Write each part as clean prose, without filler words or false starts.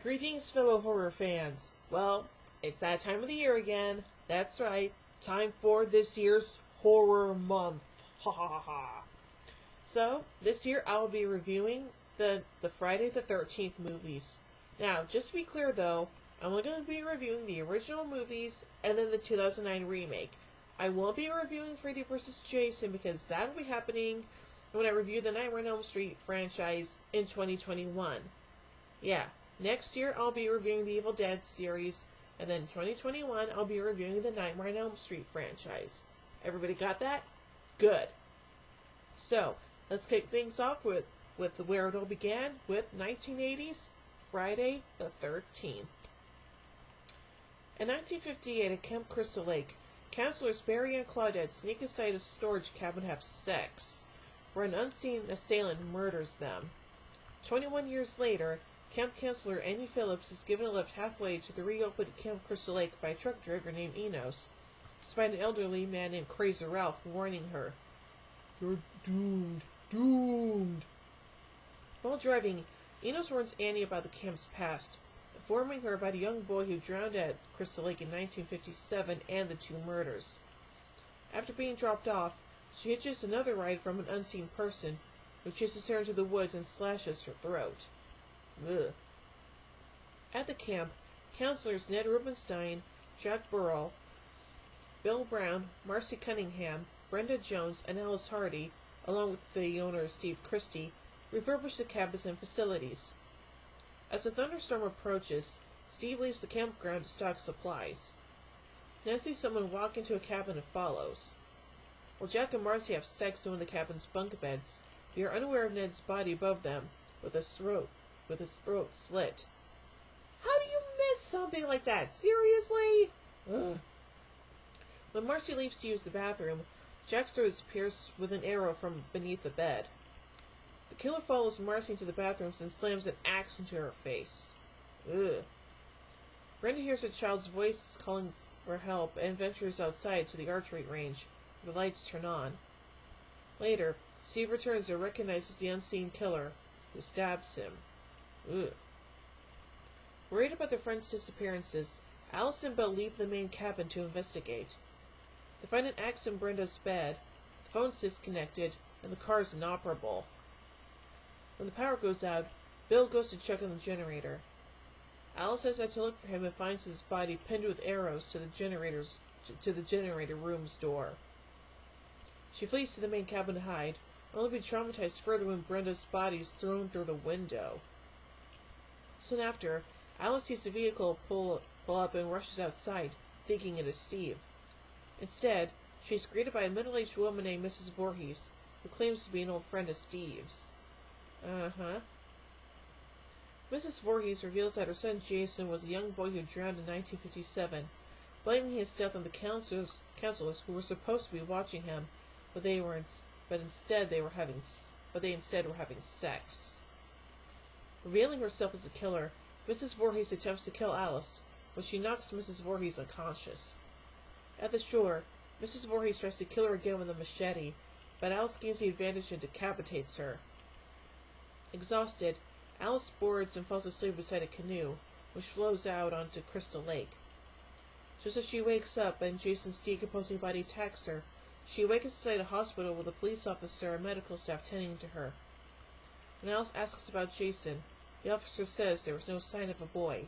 Greetings, fellow horror fans. Well, it's that time of the year again. That's right. Time for this year's horror month. Ha ha ha ha. So, this year I'll be reviewing the Friday the 13th movies. Now, just to be clear though, I'm only going to be reviewing the original movies and then the 2009 remake. I won't be reviewing Freddy vs. Jason because that will be happening when I review the Nightmare on Elm Street franchise in 2021. Yeah, next year I'll be reviewing the Evil Dead series, and then 2021 I'll be reviewing the Nightmare on Elm Street franchise. Everybody got that? Good. So, let's kick things off with where it all began, with 1980's Friday the 13th. In 1958 at Camp Crystal Lake, counselors Barry and Claudette sneak inside a storage cabin to have sex, where an unseen assailant murders them. 21 years later, Camp Counselor Annie Phillips is given a lift halfway to the reopened Camp Crystal Lake by a truck driver named Enos, despite an elderly man named Crazy Ralph warning her, "You're doomed, doomed." While driving, Enos warns Annie about the camp's past, informing her about a young boy who drowned at Crystal Lake in 1957 and the two murders. After being dropped off, she hitches another ride from an unseen person, who chases her into the woods and slashes her throat. Ugh. At the camp, counselors Ned Rubenstein, Jack Burrell, Bill Brown, Marcy Cunningham, Brenda Jones, and Alice Hardy, along with the owner Steve Christie, refurbish the cabins and facilities. As a thunderstorm approaches, Steve leaves the campground to stock supplies. Ned sees someone walk into a cabin and follows. While Jack and Marcy have sex in one of the cabin's bunk beds, they are unaware of Ned's body above them, with his throat slit. How do you miss something like that? Seriously? Ugh. When Marcy leaves to use the bathroom, Jack's throat is pierced with an arrow from beneath the bed. The killer follows Marcy into the bathrooms and slams an axe into her face. Ugh. Brenda hears her child's voice calling for help and ventures outside to the archery range, where the lights turn on. Later, Steve returns and recognizes the unseen killer, who stabs him. Ugh. Worried about their friends' disappearances, Alice and Bill leave the main cabin to investigate. They find an axe in Brenda's bed, the phone's disconnected, and the car is inoperable. When the power goes out, Bill goes to check on the generator. Alice sets out to look for him and finds his body pinned with arrows to the generator room's door. She flees to the main cabin to hide, only to be traumatized further when Brenda's body is thrown through the window. Soon after, Alice sees the vehicle pull up and rushes outside, thinking it is Steve. Instead, she is greeted by a middle-aged woman named Mrs. Voorhees, who claims to be an old friend of Steve's. Mrs. Voorhees reveals that her son Jason was a young boy who drowned in 1957, blaming his death on the counselors who were supposed to be watching him, but they instead were having sex. Revealing herself as the killer, Mrs. Voorhees attempts to kill Alice, but she knocks Mrs. Voorhees unconscious. At the shore, Mrs. Voorhees tries to kill her again with a machete, but Alice gains the advantage and decapitates her. Exhausted, Alice boards and falls asleep beside a canoe, which flows out onto Crystal Lake. Just as she wakes up and Jason's decomposing body attacks her, she awakens inside a hospital with a police officer and medical staff tending to her. When Alice asks about Jason, the officer says there was no sign of a boy.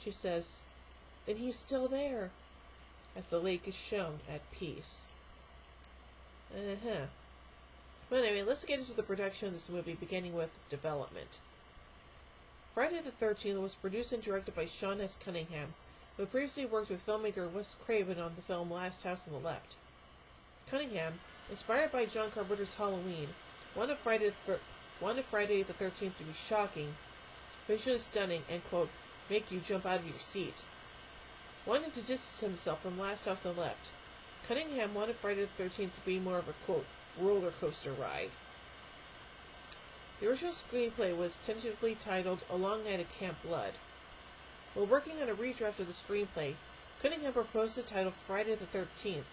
She says, "Then he's still there," as the lake is shown at peace. But anyway, let's get into the production of this movie, beginning with development. Friday the 13th was produced and directed by Sean S. Cunningham, who had previously worked with filmmaker Wes Craven on the film Last House on the Left. Cunningham, inspired by John Carpenter's Halloween, wanted Friday the 13th to be shocking, visually stunning, and, quote, make you jump out of your seat. Wanting to distance himself from Last House on the Left, Cunningham wanted Friday the 13th to be more of a, quote, roller coaster ride. The original screenplay was tentatively titled A Long Night at Camp Blood. While working on a redraft of the screenplay, Cunningham proposed the title Friday the 13th,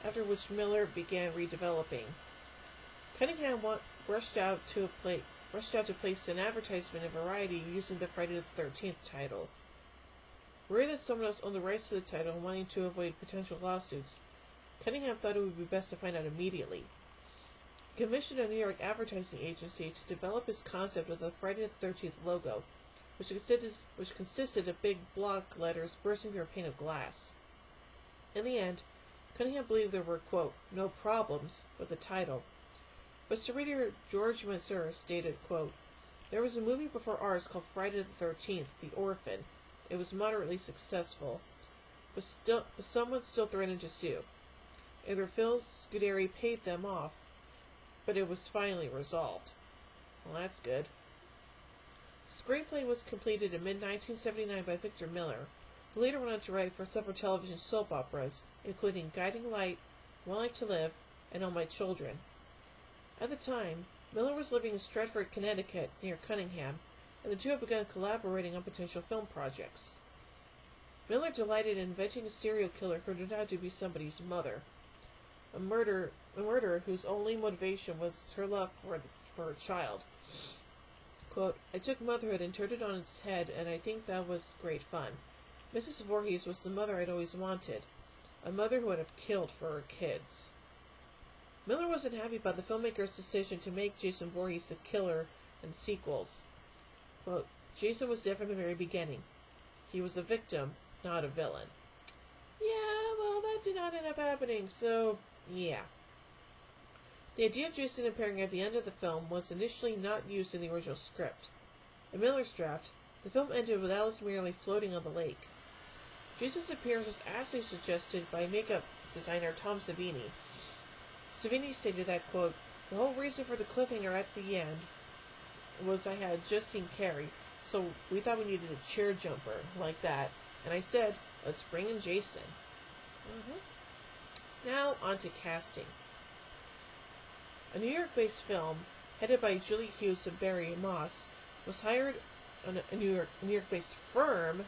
after which Miller began redeveloping. Cunningham rushed out to rushed out to place an advertisement in Variety using the Friday the 13th title. Worried that someone else owned the rights to the title and wanting to avoid potential lawsuits, Cunningham thought it would be best to find out immediately. He commissioned a New York advertising agency to develop his concept of the Friday the 13th logo, which consisted of big block letters bursting through a pane of glass. In the end, Cunningham believed there were, quote, no problems with the title. But reader George Mazur stated, quote, there was a movie before ours called Friday the 13th, The Orphan. It was moderately successful, but someone still threatened to sue. Either Phil Scuderi paid them off, but it was finally resolved. Well, that's good. The screenplay was completed in mid-1979 by Victor Miller, who later went on to write for several television soap operas, including Guiding Light, One Life to Live, and All My Children. At the time, Miller was living in Stratford, Connecticut, near Cunningham, and the two had begun collaborating on potential film projects. Miller delighted in inventing a serial killer who turned out to be somebody's mother, a murderer whose only motivation was her love for her child. Quote, I took motherhood and turned it on its head, and I think that was great fun. Mrs. Voorhees was the mother I'd always wanted, a mother who would have killed for her kids. Miller wasn't happy about the filmmaker's decision to make Jason Voorhees the killer in sequels. Quote, Jason was there from the very beginning. He was a victim, not a villain. Yeah, well, that did not end up happening, so, yeah. The idea of Jason appearing at the end of the film was initially not used in the original script. In Miller's draft, the film ended with Alice merely floating on the lake. Jason's appearance was actually suggested by makeup designer Tom Savini. Savini stated that, quote, the whole reason for the cliffhanger at the end was I had just seen Carrie, so we thought we needed a chair jumper like that, and I said, let's bring in Jason. Now, on to casting. A New York-based film, headed by Julie Hughes and Barry Moss, was hired on a New York-based firm,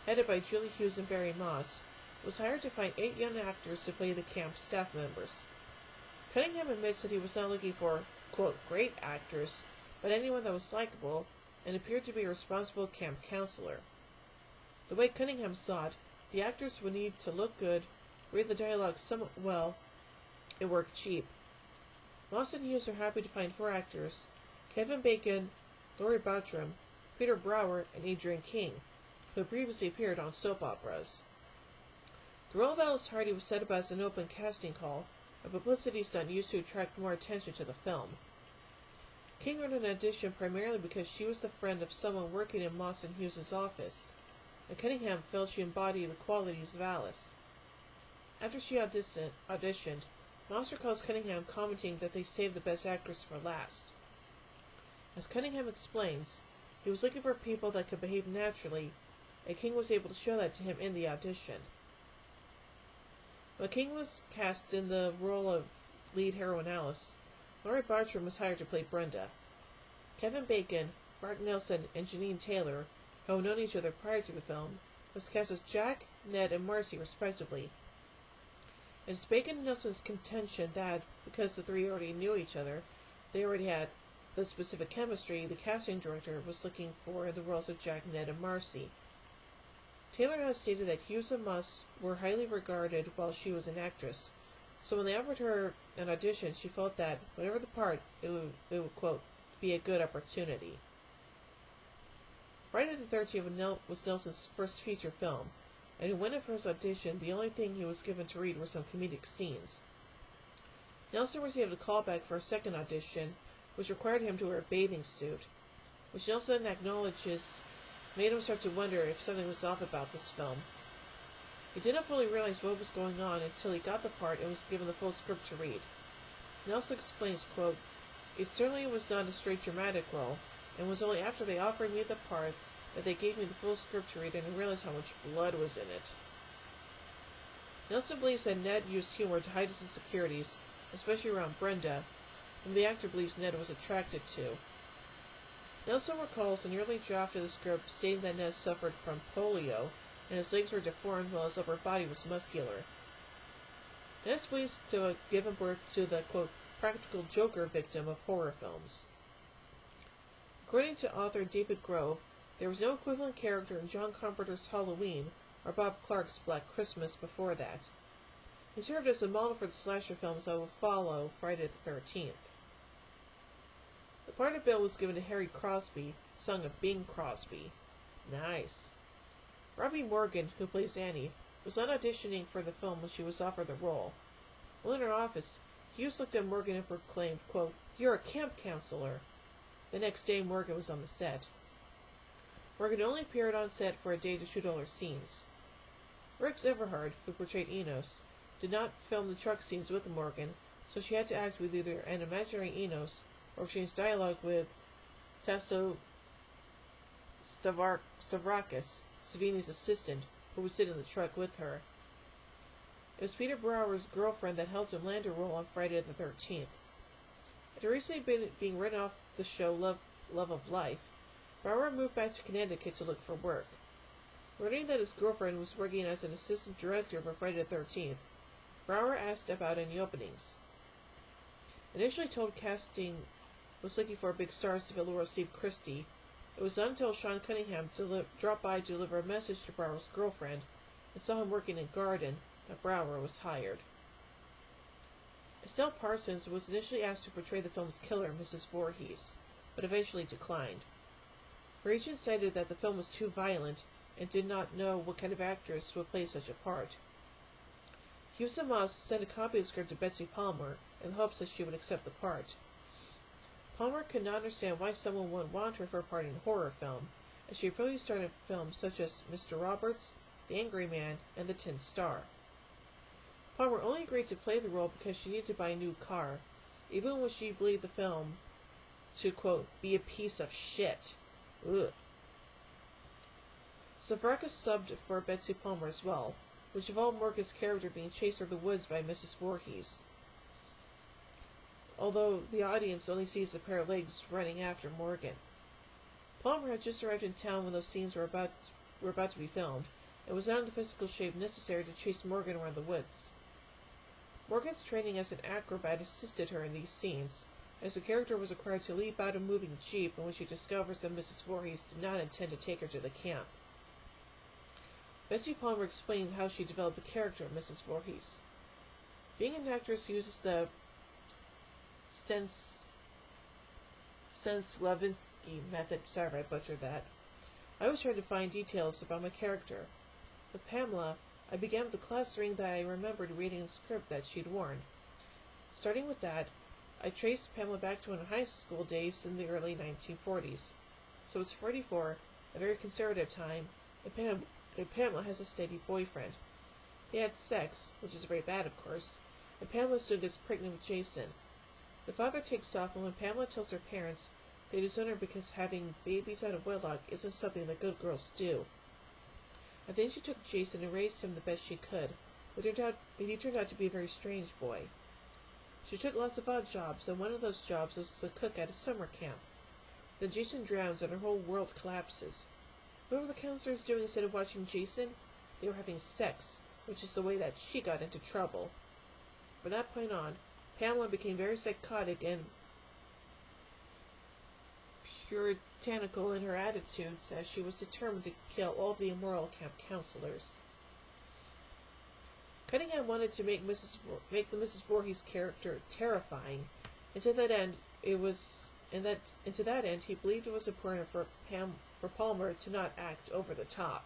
headed by Julie Hughes and Barry Moss, was hired to find 8 young actors to play the camp staff members. Cunningham admits that he was not looking for, quote, great actors, but anyone that was likable and appeared to be a responsible camp counselor. The way Cunningham saw it, the actors would need to look good, read the dialogue somewhat well, and work cheap. Moss and Hughes are happy to find 4 actors, Kevin Bacon, Laurie Bartram, Peter Brower, and Adrienne King, who had previously appeared on soap operas. The role of Alice Hardy was set up as an open casting call, a publicity stunt used to attract more attention to the film. King earned an audition primarily because she was the friend of someone working in Moss and Hughes' office, and Cunningham felt she embodied the qualities of Alice. After she auditioned, Moss recalls Cunningham commenting that they saved the best actress for last. As Cunningham explains, he was looking for people that could behave naturally, and King was able to show that to him in the audition. When King was cast in the role of lead heroine Alice, Laurie Bartram was hired to play Brenda. Kevin Bacon, Mark Nelson, and Janine Taylor, who had known each other prior to the film, was cast as Jack, Ned, and Marcy, respectively. It's Bacon and Nelson's contention that, because the 3 already knew each other, they already had the specific chemistry the casting director was looking for in the roles of Jack, Ned, and Marcy. Taylor has stated that Hughes and Moss were highly regarded while she was an actress, so when they offered her an audition, she felt that, whatever the part, it would quote, be a good opportunity. Friday the 13th was Nelson's first feature film, and when he went for his audition, the only thing he was given to read were some comedic scenes. Nelson received a callback for a second audition, which required him to wear a bathing suit, which Nelson acknowledges made him start to wonder if something was off about this film. He didn't fully realize what was going on until he got the part and was given the full script to read. Nelson explains, quote, it certainly was not a straight dramatic role, and was only after they offered me the part that they gave me the full script to read and I realized how much blood was in it. Nelson believes that Ned used humor to hide his insecurities, especially around Brenda, whom the actor believes Ned was attracted to. Nelson recalls an early draft of the script stating that Ned suffered from polio and his legs were deformed while his upper body was muscular. Ned is believed to have given birth to the, quote, practical joker victim of horror films. According to author David Grove, there was no equivalent character in John Carpenter's Halloween or Bob Clark's Black Christmas before that. He served as a model for the slasher films that will follow Friday the 13th. The part of Bill was given to Harry Crosby, son of Bing Crosby. Nice. Robbie Morgan, who plays Annie, was not auditioning for the film when she was offered the role. While in her office, Hughes looked at Morgan and proclaimed, quote, "You're a camp counselor." The next day, Morgan was on the set. Morgan only appeared on set for a day to shoot all her scenes. Rex Everhard, who portrayed Enos, did not film the truck scenes with Morgan, so she had to act with either an imaginary Enos or exchange dialogue with Tasso Stavrakis, Savini's assistant, who would sit in the truck with her. It was Peter Brower's girlfriend that helped him land a role on Friday the 13th. After recently being written off the show Love of Life, Brower moved back to Connecticut to look for work. Learning that his girlfriend was working as an assistant director for Friday the 13th, Brower asked about any openings. Initially told casting was looking for big stars to fill the role of Steve Christie, it was not until Sean Cunningham dropped by to deliver a message to Brower's girlfriend and saw him working in Garden that Brower was hired. Estelle Parsons was initially asked to portray the film's killer, Mrs. Voorhees, but eventually declined. Her agent cited that the film was too violent and did not know what kind of actress would play such a part. Hughes and Moss sent a copy of the script to Betsy Palmer in the hopes that she would accept the part. Palmer could not understand why someone would want her for a part in a horror film, as she previously starred in films such as Mr. Roberts, The Angry Man, and The Tin Star. Palmer only agreed to play the role because she needed to buy a new car, even when she believed the film to, quote, be a piece of shit. Ugh. Stavrakis subbed for Betsy Palmer as well, which involved Morgan's character being chased through the woods by Mrs. Voorhees, although the audience only sees a pair of legs running after Morgan. Palmer had just arrived in town when those scenes were about to be filmed, and was not in the physical shape necessary to chase Morgan around the woods. Morgan's training as an acrobat assisted her in these scenes, as the character was required to leap out a moving jeep when she discovers that Mrs. Voorhees did not intend to take her to the camp. Betsy Palmer explained how she developed the character of Mrs. Voorhees. Being an actress uses the Stanislavski method. Sorry if I butchered that. I always tried to find details about my character. With Pamela, I began with the class ring that I remembered reading in the script that she'd worn. Starting with that, I traced Pamela back to her high school days in the early 1940s. So it's 44, a very conservative time, and Pamela has a steady boyfriend. They had sex, which is very bad, of course, and Pamela soon gets pregnant with Jason. The father takes off, and when Pamela tells her parents, they disown her because having babies out of wedlock isn't something that good girls do. And then she took Jason and raised him the best she could, but he turned out to be a very strange boy. She took lots of odd jobs, and one of those jobs was a cook at a summer camp. Then Jason drowns and her whole world collapses. What were the counselors doing instead of watching Jason? They were having sex, which is the way that she got into trouble. From that point on, Pamela became very psychotic and puritanical in her attitudes, as she was determined to kill all of the immoral camp counselors. Cunningham wanted to make the Mrs. Voorhees character terrifying, and to that end, he believed it was important for Palmer to not act over the top.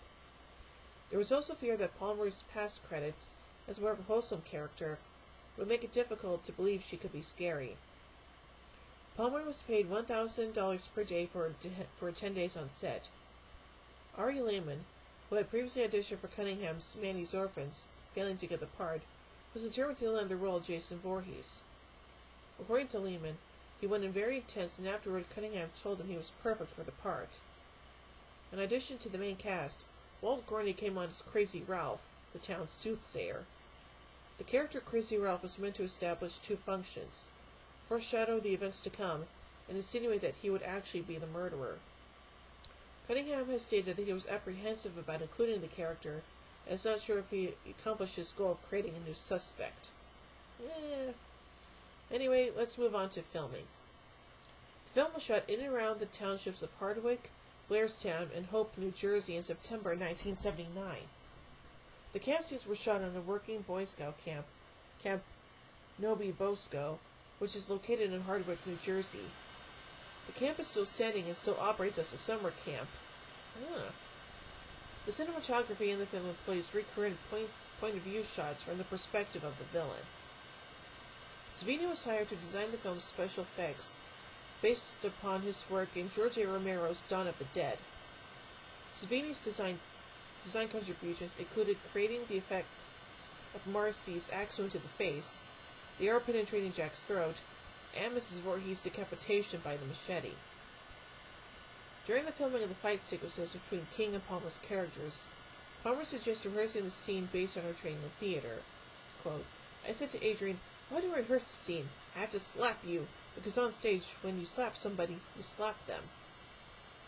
There was also fear that Palmer's past credits, as more of a wholesome character, would make it difficult to believe she could be scary. Palmer was paid $1,000 per day for 10 days on set. Ari Lehman, who had previously auditioned for Cunningham's Manny's Orphans, failing to get the part, was determined to land the role of Jason Voorhees. According to Lehman, he went in very intense, and afterward Cunningham told him he was perfect for the part. In addition to the main cast, Walt Gorney came on as Crazy Ralph, the town's soothsayer. The character Crazy Ralph was meant to establish two functions: foreshadow the events to come, and insinuate that he would actually be the murderer. Cunningham has stated that he was apprehensive about including the character, and is not sure if he accomplished his goal of creating a new suspect. Anyway, let's move on to filming. The film was shot in and around the townships of Hardwick, Blairstown, and Hope, New Jersey in September 1979. The camp scenes were shot on a working Boy Scout camp, Camp Novi Bosco, which is located in Hardwick, New Jersey. The camp is still standing and still operates as a summer camp. The cinematography in the film employs recurrent point-of-view shots from the perspective of the villain. Savini was hired to design the film's special effects, based upon his work in George A. Romero's Dawn of the Dead. Savini's design contributions included creating the effects of Marcy's axe wound to the face, the arrow penetrating Jack's throat, and Mrs. Voorhees' decapitation by the machete. During the filming of the fight sequences between King and Palmer's characters, Palmer suggests rehearsing the scene based on her training in theater. Quote, "I said to Adrian, why do I rehearse the scene? I have to slap you, because on stage, when you slap somebody, you slap them."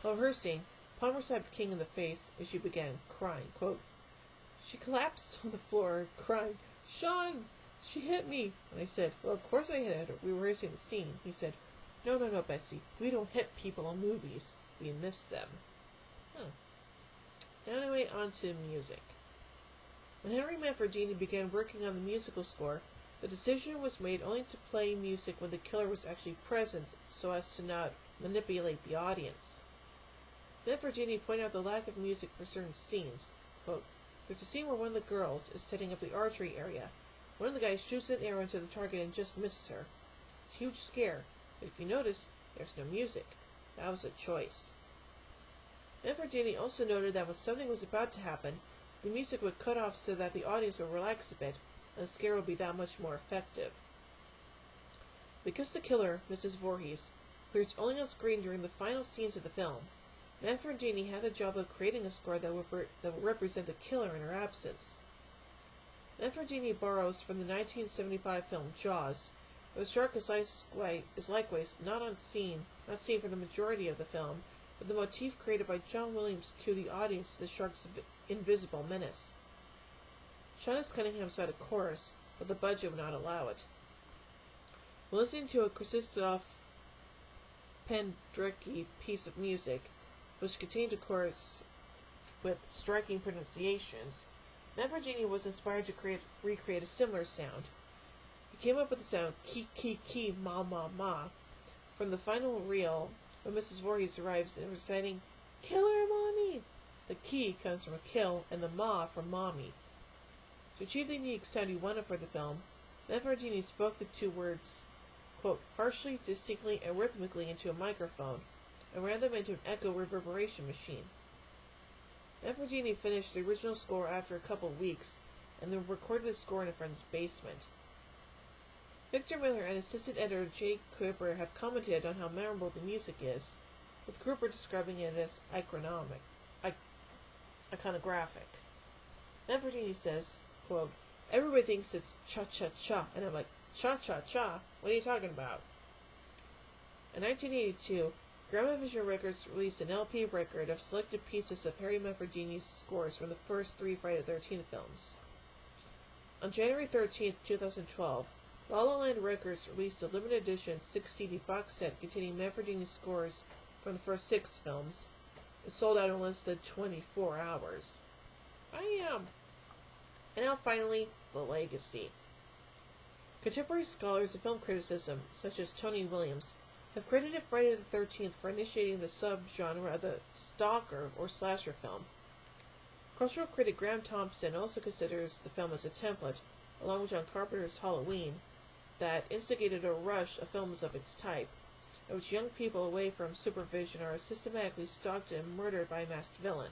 While rehearsing, Palmer slapped King in the face, and she began crying. Quote, "She collapsed on the floor, crying, 'Sean, she hit me!' And I said, 'Well, of course I hit her. We were rehearsing the scene.' He said, 'No, Betsy. We don't hit people in movies. We miss them.'" Now anyway, on to music. When Henry Manfredini began working on the musical score, the decision was made only to play music when the killer was actually present, so as to not manipulate the audience. Manfredini pointed out the lack of music for certain scenes. Quote, "There's a scene where one of the girls is setting up the archery area. One of the guys shoots an arrow into the target and just misses her. It's a huge scare, but if you notice, there's no music. That was a choice." Manfredini also noted that when something was about to happen, the music would cut off so that the audience would relax a bit, and the scare would be that much more effective. Because the killer, Mrs. Voorhees, appears only on screen during the final scenes of the film, Manfredini had the job of creating a score that would represent the killer in her absence. Manfredini borrows from the 1975 film Jaws, where the shark is likewise not seen for the majority of the film, but the motif created by John Williams cued the audience to the shark's invisible menace. Sean S. Cunningham sought a chorus, but the budget would not allow it. When listening to a Krzysztof Penderecki piece of music, which contained a chorus with striking pronunciations, Manfredini was inspired to recreate a similar sound. He came up with the sound ki ki ki ma ma ma from the final reel when Mrs. Voorhees arrives and reciting, "Kill her, Mommy!" The ki comes from kill and the ma from mommy. To achieve the unique sound he wanted for the film, Manfredini spoke the two words, quote, harshly, distinctly, and rhythmically into a microphone, and ran them into an echo reverberation machine. Manfredini finished the original score after a couple of weeks, and then recorded the score in a friend's basement. Victor Miller and assistant editor Jay Cooper have commented on how memorable the music is, with Cooper describing it as iconographic. Manfredini says, quote, "Everybody thinks it's cha-cha-cha," and I'm like, cha-cha-cha? What are you talking about? In 1982, Gramavision Records released an LP record of selected pieces of Harry Manfredini's scores from the first 3 Friday the 13th films. On January 13, 2012, La La Land Records released a limited edition 6-CD box set containing Manfredini's scores from the first 6 films. It sold out in less than 24 hours. And now finally, the legacy. Contemporary scholars of film criticism, such as Tony Williams, have credited Friday the 13th for initiating the subgenre of the stalker or slasher film. Cultural critic Graham Thompson also considers the film as a template, along with John Carpenter's Halloween, that instigated a rush of films of its type, in which young people away from supervision are systematically stalked and murdered by a masked villain.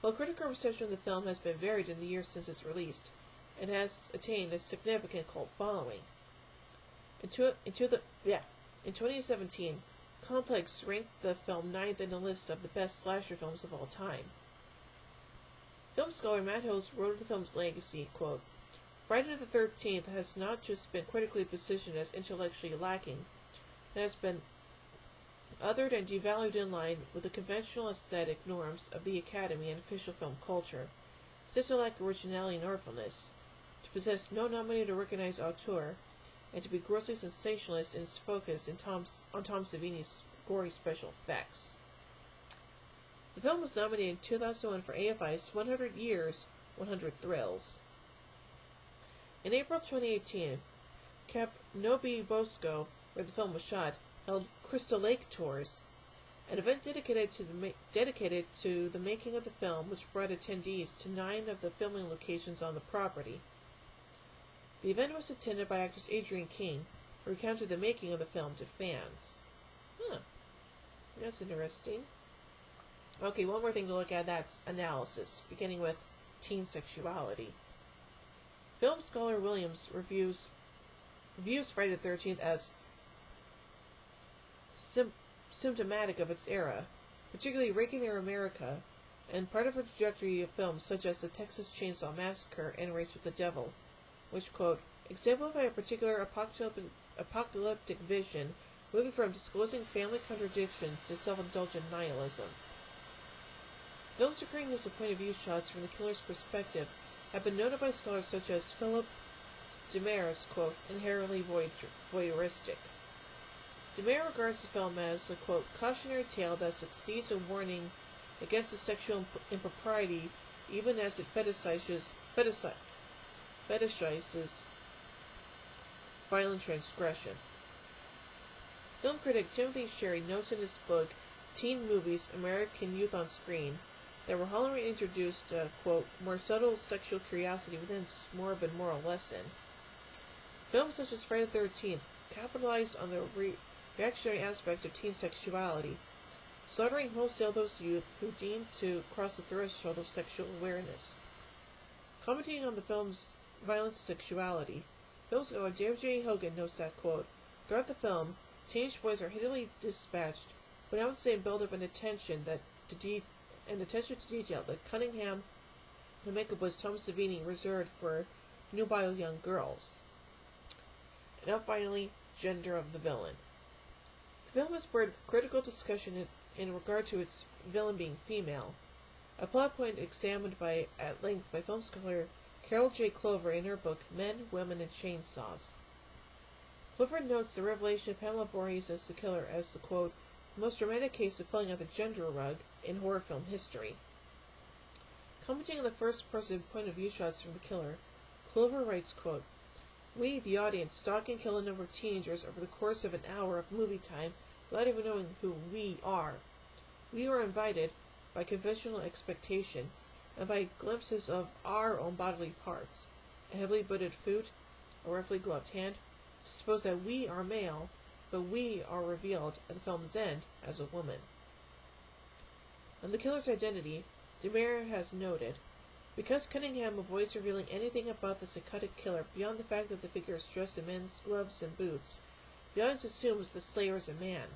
While critical reception of the film has been varied in the years since its release, it has attained a significant cult following. In 2017, Complex ranked the film 9th in the list of the best slasher films of all time. Film scholar Matt Hills wrote of the film's legacy, quote, "Friday the 13th has not just been critically positioned as intellectually lacking, it has been othered and devalued in line with the conventional aesthetic norms of the Academy and official film culture, said to lack originality and artfulness, to possess no nominated or recognized auteur, and to be grossly sensationalist in its focus on Tom Savini's gory special effects. The film was nominated in 2001 for AFI's 100 Years, 100 Thrills. In April 2018, Cap Novi Bosco, where the film was shot, held Crystal Lake Tours, an event dedicated to the making of the film, which brought attendees to 9 of the filming locations on the property. The event was attended by actress Adrienne King, who recounted the making of the film to fans. That's interesting. Okay, one more thing to look at, that's analysis, beginning with teen sexuality. Film scholar Williams reviews Friday the 13th as symptomatic of its era, particularly Reagan-era America, and part of a trajectory of films such as the Texas Chainsaw Massacre and Race with the Devil, which, quote, exemplify a particular apocalyptic vision, moving from disclosing family contradictions to self-indulgent nihilism. Films occurring as a point-of-view shots from the killer's perspective have been noted by scholars such as Philip Demare as, quote, inherently voyeuristic. Demare regards the film as a, quote, cautionary tale that succeeds in warning against the sexual impropriety even as it fetishizes violent transgression. Film critic Timothy Sherry notes in his book, Teen Movies, American Youth on Screen, that Mulholland introduced a, quote, more subtle sexual curiosity within its morbid moral lesson. Films such as Friday the 13th capitalized on the reactionary aspect of teen sexuality, slaughtering wholesale those youth who deemed to cross the threshold of sexual awareness. Commenting on the film's violence and sexuality, film scholar J.J. Hogan notes that, quote, throughout the film, teenage boys are hideously dispatched, but now the same build-up and attention to detail that Cunningham and makeup was Tom Savini reserved for nubile young girls. And now finally, gender of the villain. The film has spurred critical discussion in regard to its villain being female, a plot point examined at length by film scholar Carol J. Clover in her book Men, Women, and Chainsaws. Clover notes the revelation of Pamela Voorhees as the killer as the, quote, most dramatic case of pulling out the gender rug in horror film history. Commenting on the first-person point-of-view shots from the killer, Clover writes, quote, we, the audience, stalk and kill a number of teenagers over the course of an hour of movie time without even knowing who we are. We are invited, by conventional expectation, and by glimpses of our own bodily parts, a heavily butted foot, a roughly gloved hand, to suppose that we are male, but we are revealed at the film's end as a woman. On the killer's identity, Demare has noted, because Cunningham avoids revealing anything about the psychotic killer beyond the fact that the figure is dressed in men's gloves and boots, the audience assumes the slayer is a man.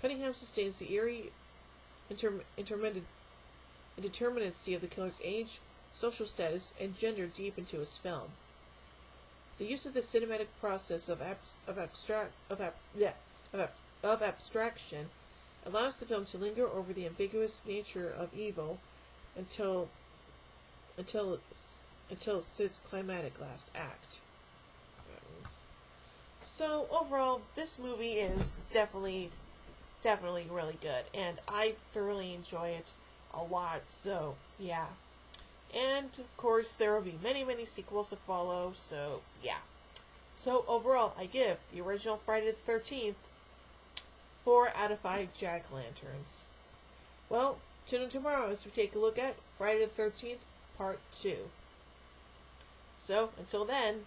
Cunningham sustains the eerie indeterminacy of the killer's age, social status, and gender deep into his film. The use of the cinematic process of abstraction allows the film to linger over the ambiguous nature of evil until its climactic last act. So overall, this movie is definitely really good, and I thoroughly enjoy it a lot. So yeah, and of course there will be many sequels to follow. So yeah. So overall, I give the original Friday the 13th 4 out of 5 jack-o'-lanterns. Well, tune in tomorrow as we take a look at Friday the 13th Part 2. So, until then,